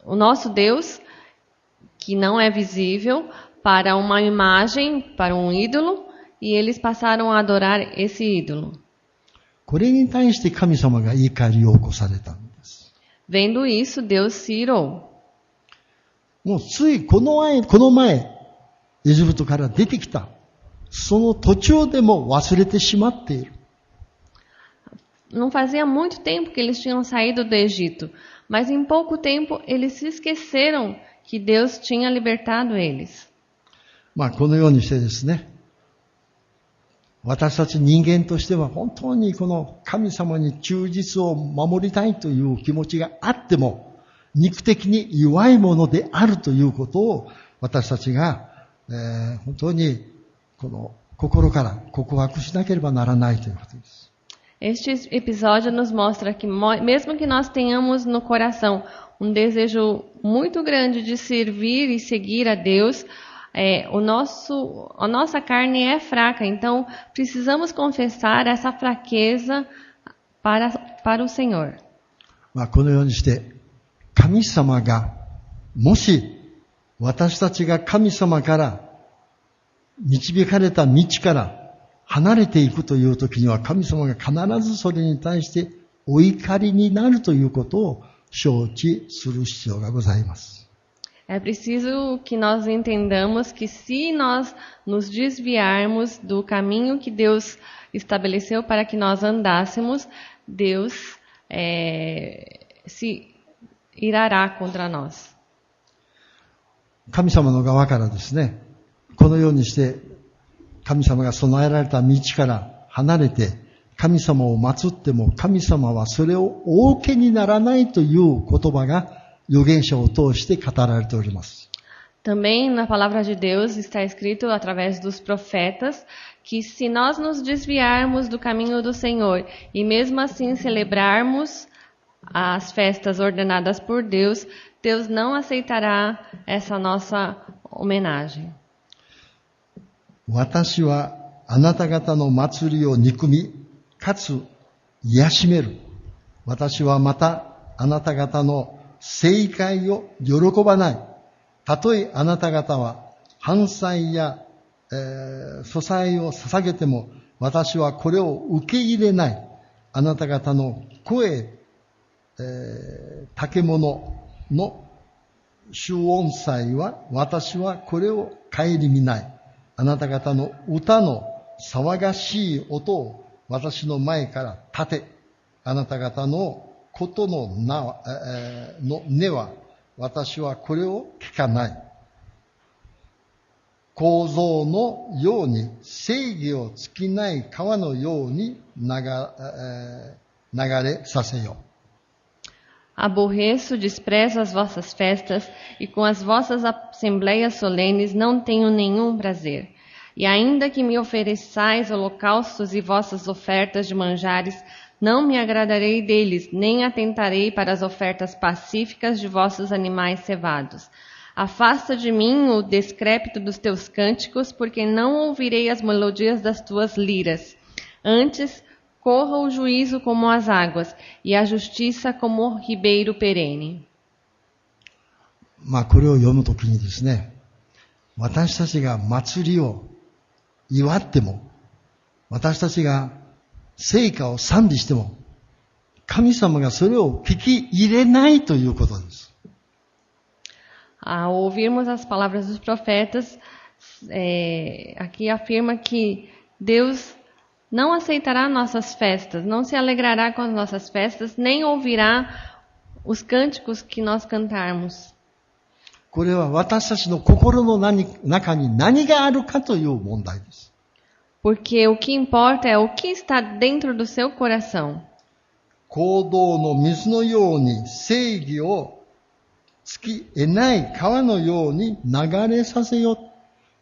o nosso Deus, que não é visível, para uma imagem, para um ídolo, e eles passaram a adorar esse ídolo. これに対して神様が怒りを起こされたんです。Vendo isso, Deus se irou. もうついこの前、エジプトから出てきた。その途中でも忘れてしまっている。Não fazia muito tempo que eles tinham saído do Egito, mas em pouco tempo eles se esqueceram que Deus tinha libertado eles. このようにしてですね、私たち人間としては本当にこの神様に忠実を守りたいという気持ちがあっても、肉的に弱いものであるということを私たちが、本当にこの心から告白しなければならないということです。Este episódio nos mostra que mesmo que nós tenhamos no coração um desejo muito grande de servir e seguir a Deus, a nossa carne é fraca, então precisamos confessar essa fraqueza para o Senhor. このようにして神様がもし私たちが神様から導かれた道から離れていくという時には神様が必ずそれに対してお怒りになるということを承知する必要がございます。É preciso que nós entendamos que se nós nos desviarmos do caminho que Deus estabeleceu para que nós andássemos, Deus se irará contra nós. 神様の側からですね、このようにして神様が備えられた道から離れて神様を祀っても神様はそれをお受けにならないという言葉が預言者を通して語られております。Também na palavra de Deus está escrito através dos profetas que se nós nos desviarmos do caminho do Senhor e mesmo assim celebrarmos as festas ordenadas por Deus, Deus não aceitará essa nossa homenagem. 私はあなた方の祭りを憎み、かつ癒しめる。私はまたあなた方の聖会を喜ばない。たとえあなた方は燔祭や、素祭を捧げても、私はこれを受け入れない。あなた方の声、竹物の主音祭は、私はこれを顧みない。あなた方の歌の騒がしい音を私の前から立て、あなた方のことの根は私はこれを聞かない。構造のように正義を尽きない川のように流れさせよ。Aborreço, desprezo as vossas festas, e com as vossas assembleias solenes não tenho nenhum prazer. E ainda que me ofereçais holocaustos e vossas ofertas de manjares, não me agradarei deles, nem atentarei para as ofertas pacíficas de vossos animais cevados. Afasta de mim o descrépito dos teus cânticos, porque não ouvirei as melodias das tuas liras. Antes, corra o juízo como as águas, e a justiça como o ribeiro perene. これを読むときにですね、私たちが祭りを祝っても、私たちが聖歌を賛美しても、神様がそれを聞き入れないということです。Ao ouvirmos as palavras dos profetas, aqui afirma que Deus não aceitará nossas festas, não se alegrará com as nossas festas, nem ouvirá os cânticos que nós cantarmos. これは私たちの心の中に何があるかという問題です。Porque o que importa é o que está dentro do seu coração. 行動の水のように正義を尽き得ない川のように流れさせよ。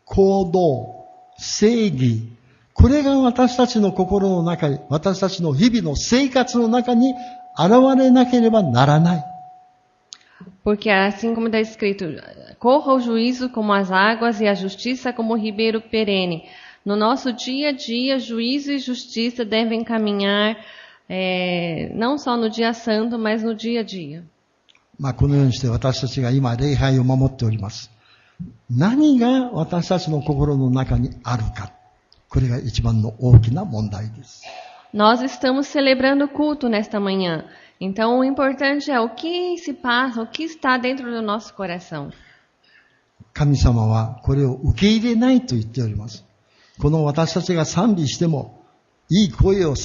行動、正義、これが私たちの心の中に、私たちの日々の生活の中に現れなければならない。Porque assim como está escrito, corra o juízo como as águas e a justiça como o ribeiro perene. No nosso dia a dia, juízo e justiça devem caminhar, não só no dia santo, mas no dia a dia. このようにして私たちが今礼拝を守っております。何が私たちの心の中にあるか。これが一番の大きな問題です。Nós estamos celebrando o culto nesta manhã. Então, o importante é o que se passa, o que está dentro do nosso coração. 神様はこれを受け入れないと言っております。この私たちが賛美しても、いい声を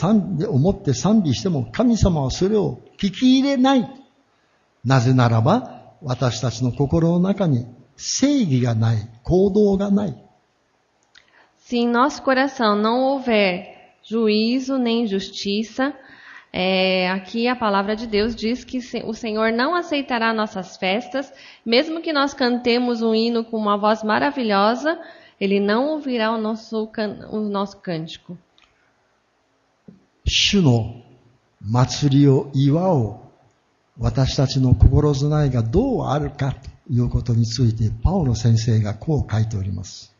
思って賛美しても、神様はそれを聞き入れない。なぜならば、私たちの心の中に正義がない、行動がない。Se em nosso coração não houver juízo nem justiça, aqui a palavra de Deus diz que o Senhor não aceitará nossas festas, mesmo que nós cantemos um hino com uma voz maravilhosa, Ele não ouvirá o nosso cântico. 主の祭りを祝おう。私たちの心備えがどうあるかということについて、パウロ先生がこう書いております。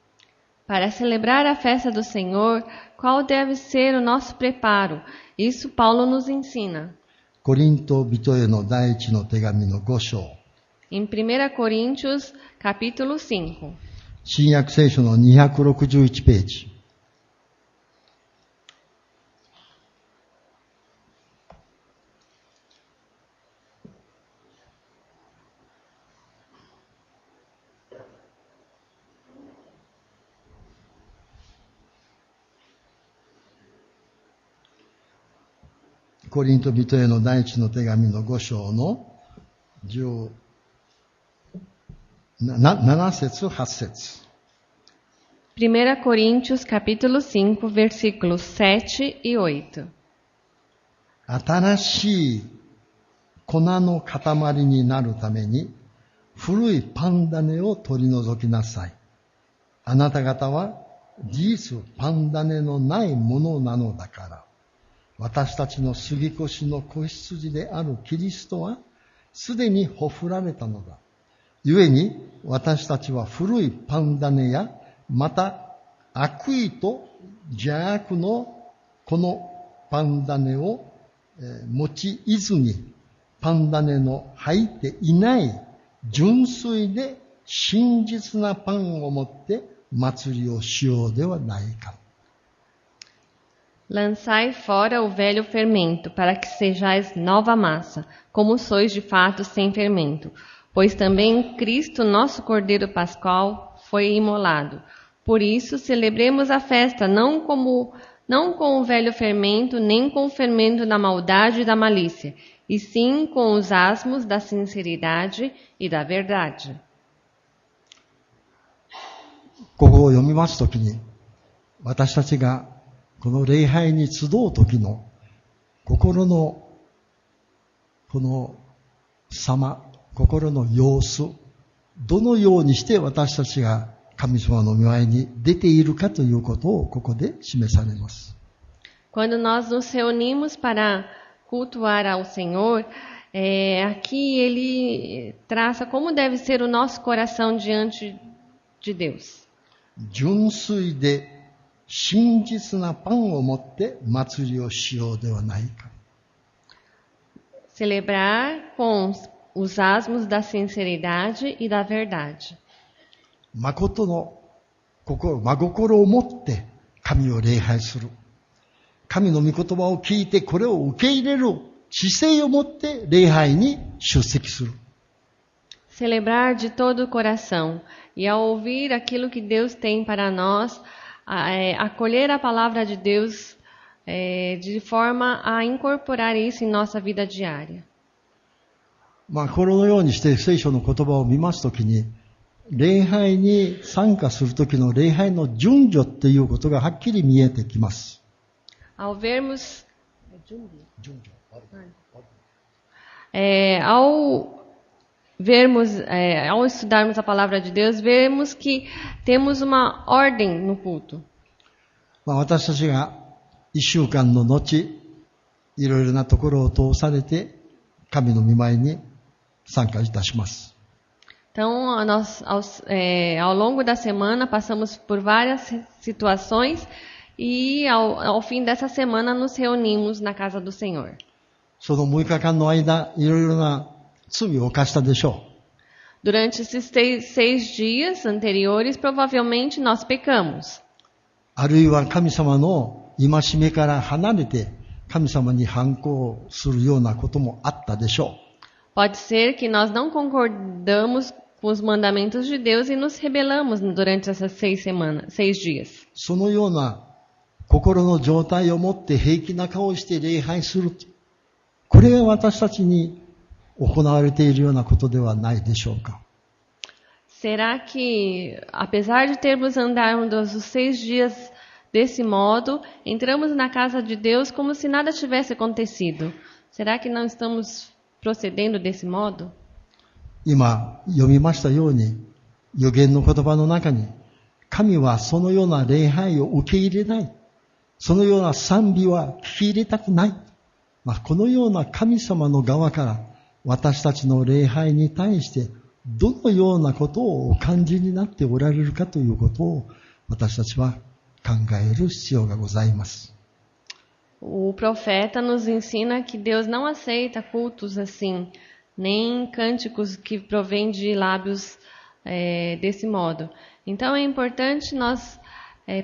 Para celebrar a festa do Senhor, qual deve ser o nosso preparo? Isso Paulo nos ensina. コリント人への第一の手紙の5章。Em 1 Coríntios, capítulo 5. 新約聖書の261ページ。コリント人への第一の手紙の5章の17節8節。1 Coríntios, capítulo 5, versículos 7 e 8. 新しい粉の塊になるために古いパン種を取り除きなさい。あなた方は事実パン種のないものなのだから。私たちの杉越の子羊であるキリストはすでにほふられたのだ。故に私たちは古いパン種やまた悪意と邪悪のこのパン種を用いずにパン種の入っていない純粋で真実なパンを持って祭りをしようではないか。Lançai fora o velho fermento, para que sejais nova massa, como sois de fato sem fermento. Pois também Cristo, nosso Cordeiro Pascual, foi imolado. Por isso, celebremos a festa não com o velho fermento, nem com o fermento da maldade e da malícia, e sim com os asmos da sinceridade e da verdade. ここを読みますときに、私たちがこの礼拝に集うときの心のこの様、心の様子、どのようにして私たちが神様の御前に出ているかということをここで示されます。Quando nós nos reunimos para cultuar ao Senhor, aqui ele traça como deve ser o nosso coração diante de Deus. 純粋で真実なパンを持って祭りをしようではないか。Celebrar com os asmos da sinceridade e da verdade. 誠の心、真心を持って神を礼拝する。神の御言葉を聞いてこれを受け入れる姿勢を持って礼拝に出席する。Celebrar de todo o coração e ao ouvir aquilo que Deus tem para nós, acolher a palavra de Deus de forma a incorporar isso em nossa vida diária. このようにして聖書の言葉を見ますときに、礼拝に参加するときの礼拝の順序っていうことがはっきり見えてきます。Ao vermos, ao estudarmos a palavra de Deus, vemos que temos uma ordem no culto. 私たちが一週間の後、いろいろなところを通されて、神の御前に参加いたします。Então, ao longo da semana, passamos por várias situações e ao fim dessa semana nos reunimos na casa do Senhor. その6日間の間、いろいろな罪を犯したでしょう。 Durante esses 6 dias anteriores, provavelmente nós pecamos. あるいは神様の戒めから離れて、神様に反抗するようなこともあったでしょう。 Pode ser que nós não concordamos com os mandamentos de Deus e nos rebelamos durante essas 6 dias. そのような心の状態を持って平気な顔をして礼拝する。これが私たちに行われているようなことではないでしょうか。 Será que, apesar de termos andado os 6 dias desse modo, entramos na casa de Deus como se nada tivesse acontecido? Será que não estamos procedendo desse modo? 今読みましたように、預言の言葉の中に、神はそのような礼拝を受け入れない。そのような賛美は聞き入れたくない。このような神様の側から私たちの礼拝に対してどのようなことをお感じになっておられるかということを私たちは考える必要がございます。 O profeta nos ensina que Deus não aceita cultos assim, nem cânticos que provêm de lábios desse modo. Então é importante nós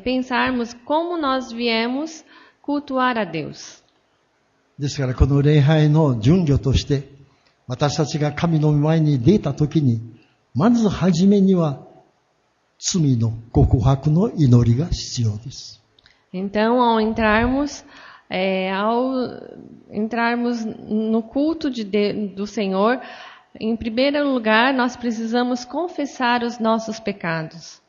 pensarmos como nós viemos cultuar a Deus. ですからこの礼拝の順序として私たちが神の御前に出たときにまずはじめには罪の告白の祈りが必要です。 Então ao entrarmos no culto do Senhor, em primeiro lugar nós precisamos confessar os nossos pecados.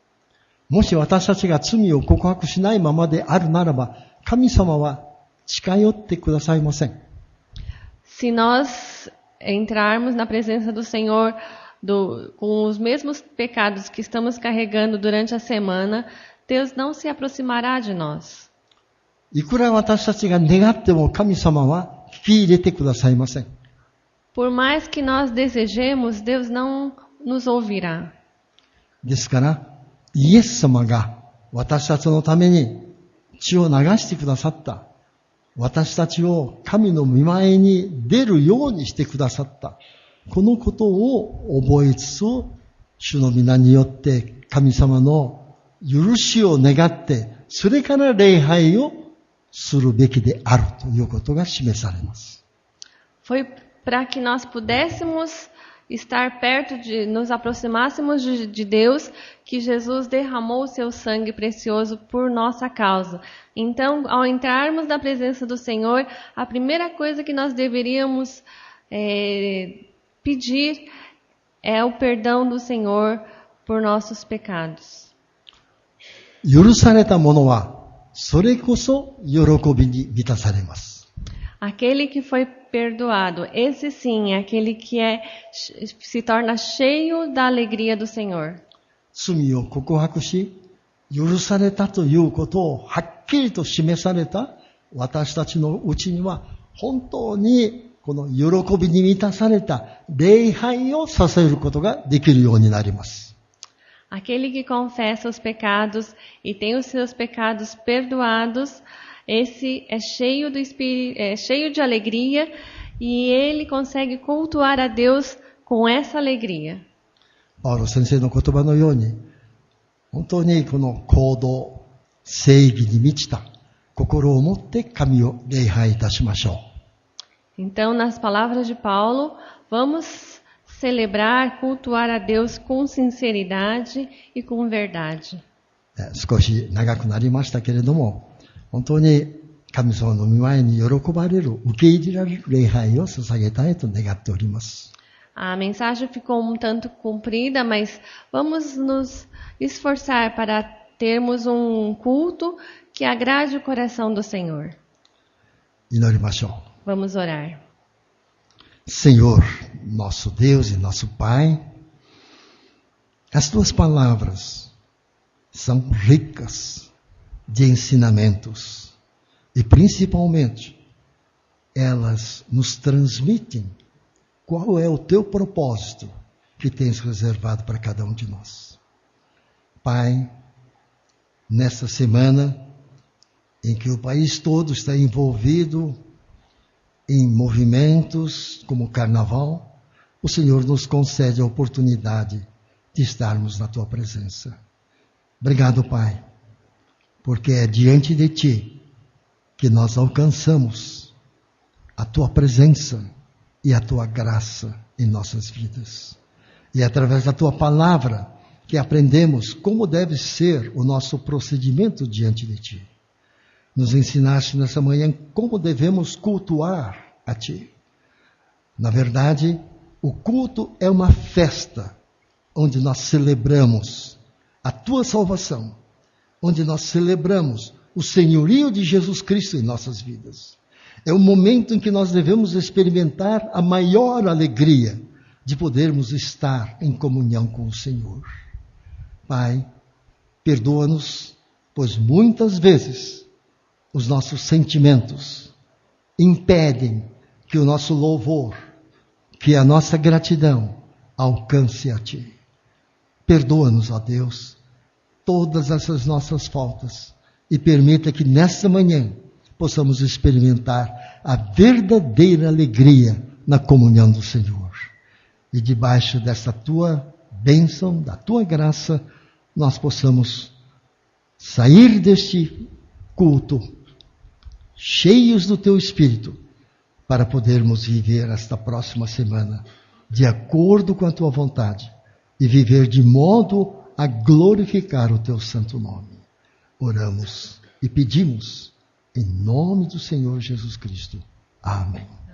もし私たちが罪を告白しないままであるならば、神様は近寄ってくださいません。 Se nós entrarmos na presença do Senhor com os mesmos pecados que estamos carregando durante a semana, Deus não se aproximará de nós. いくら私たちが願っても神様は聞き入れてくださいません。 Por mais que nós desejemos, Deus não nos ouvirá. ですから、イエス様が私たちのために血を流してくださった。私たちを神の御前に出るようにしてくださった。このことを覚えつつ、主の皆によって神様の許しを願って、それから礼拝をするべきであるということが示されます。 Foi para que nós pudéssemos estar perto nos aproximássemos de Deus, que Jesus derramou o seu sangue precioso por nossa causa. Então, ao entrarmos na presença do Senhor, a primeira coisa que nós deveríamos pedir é o perdão do Senhor por nossos pecados. 許されたものは、それこそ喜びに満たされます。 Aquele que foi perdoado, esse sim é aquele que se torna cheio da alegria do Senhor. 罪を告白し、許されたということをはっきりと示された私たちのうちには、本当にこの喜びに満たされた礼拝をさせることができるようになります。 Aquele que confessa os pecados e tem os seus pecados perdoados, esse é cheio do Espírito, é cheio de alegria e ele consegue cultuar a Deus com essa alegria. パウロ先生の言葉のように、本当にこの行動、正義に満ちた心を持って神を礼拝いたしましょう。 Então, nas palavras de Paulo, vamos celebrar, cultuar a Deus com sinceridade e com verdade. 少し長くなりましたけれども、本当に神様の御前に喜ばれる、受け入れられる礼拝を捧げたいと願っております。 A mensagem ficou um tanto comprida, mas vamos nos esforçar para termos um culto que agrade o coração do Senhor. 祈りましょう。 Vamos orar. Senhor, nosso Deus e nosso Pai, as tuas palavras são ricas de ensinamentos e principalmente elas nos transmitem qual é o teu propósito que tens reservado para cada um de nós. Pai, nesta semana em que o país todo está envolvido em movimentos como o carnaval, o Senhor nos concede a oportunidade de estarmos na tua presença. Obrigado, Pai, porque é diante de ti que nós alcançamos a tua presença e a tua graça em nossas vidas. E é através da tua palavra que aprendemos como deve ser o nosso procedimento diante de ti. Nos ensinaste nessa manhã como devemos cultuar a ti. Na verdade, o culto é uma festa onde nós celebramos a tua salvação, onde nós celebramos o senhorio de Jesus Cristo em nossas vidas. É o momento em que nós devemos experimentar a maior alegria de podermos estar em comunhão com o Senhor. Pai, perdoa-nos, pois muitas vezes os nossos sentimentos impedem que o nosso louvor, que a nossa gratidão alcance a Ti. Perdoa-nos, ó Deus, todas essas nossas faltas e permita que nesta manhã possamos experimentar a verdadeira alegria na comunhão do Senhor. E debaixo dessa Tua bênção, da Tua graça, nós possamos sair deste culto cheios do Teu Espírito, para podermos viver esta próxima semana de acordo com a Tua vontade e viver de modo a glorificar o Teu santo nome. Oramos e pedimos em nome do Senhor Jesus Cristo. Amém.